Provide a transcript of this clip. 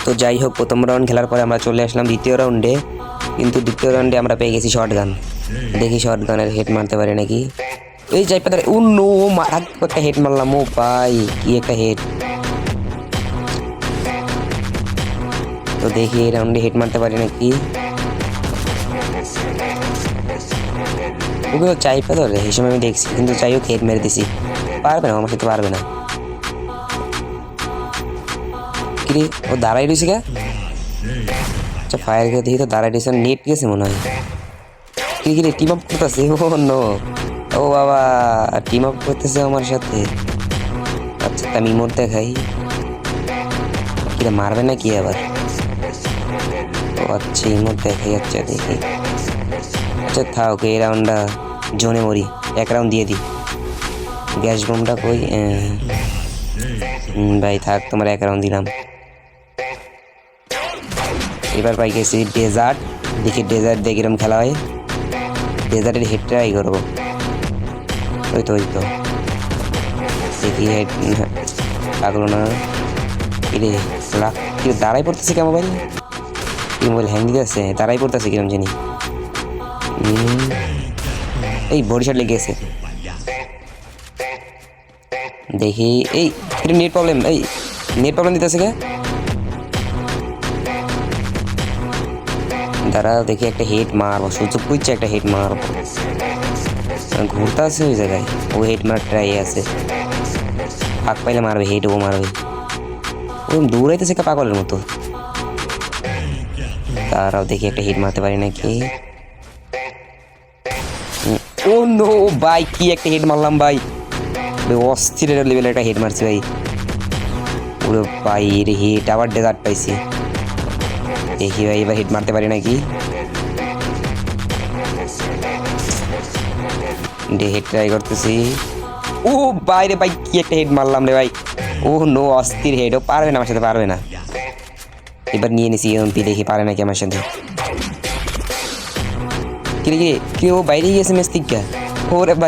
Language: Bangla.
তো যাই হোক, প্রথম রাউন্ড খেলার পরে আমরা চলে আসলাম দ্বিতীয় রাউন্ডে। কিন্তু দ্বিতীয় রাউন্ডে আমরা পেয়ে গেছি শর্ট গান। দেখি শর্ট গানের হেড মারতে পারি নাকি। এই যাই পাতারে ও নো, একটা হেড মারলাম। ও ভাই কি একটা হেড। তো দেখি এই রাউন্ডে হেড মারতে পারি নাকি। ওকে চাই পাতা এই সময় আমি দেখছি, কিন্তু যাই হোক হেড মেরে দিছি। পারবে না, আমার সাথে পারবে না। কিরে ও দাঁড়াই রয়েছে কে? আচ্ছা ফায়ার করে দেখি তো দাঁড়াই রয়েছে, নেট গেছে মনে হয়। কিরে টিম আপ করতেছে। ও নো, ও বাবা টিম আপ করতেছে আমার সাথে। আচ্ছা আমি ইমোট দেখাই। কিরে মারবে না কি আবার? ও আচ্ছা ইমোট দেখাই। আচ্ছা দেখি। আচ্ছা থাক এই রাউন্ডটা জোনে মরি, এক রাউন্ড দিয়ে দিই। গ্যাস বোমটা কই? ভাই থাক, তোমার এক রাউন্ড দিলাম। এবার পাই গেছি ডেজার্ট। দেখি ডেজার্ট দিয়ে কিরম খেলা হয়। ডেজার্টের হেড ট্রাই করবো। ওই তো দেখি হেড লাগলো না। কিরে কি দাঁড়াই পড়তেছে কে মোবাইল? কি মোবাইল হ্যাং দিতে আছে? দাঁড়াই পড়তেছে কিরম জানি। এই বডি শট লেগে গেছে। দেখি এই নেট প্রবলেম, এই নেট প্রবলেম দিতেছে কে? দাঁড়া দেখি একটা হেড মারবো, সুযোগ খুঁজছে একটা হেড মারবো। ঘুরতে আছে ওই জায়গায়, ও হেড মার ট্রাই আছে। ফাঁক পাইলে মারবে, হেড ও মারবে। ও দৌড়াইতেছে একটা পাগলের মতো। তারাও দেখি একটা হিট মারতে পারি নাকি। ও নো ভাই, কি একটা হেড মারলাম ভাই। অস্থির লেভেলের একটা হেড মারছি ভাই। ওরে ভাই এর হিট, আবার ডেজার্ট পাইছি। দেখি ভাই এবার হিট মারতে পারি নাকি। হেড ট্রাই করতেছি। ও বাইরে ভাই কি একটা হেড মারলাম রে ভাই। ও নো, অস্থির হেড। ও পারবে না আমার সাথে, পারবে না। এবার নিয়ে নিছি এমপি, দেখি পারে নাকি আমার সাথে। কি ও বাইরে গিয়েছে ম্যাচ থেকে। ওরে ভাই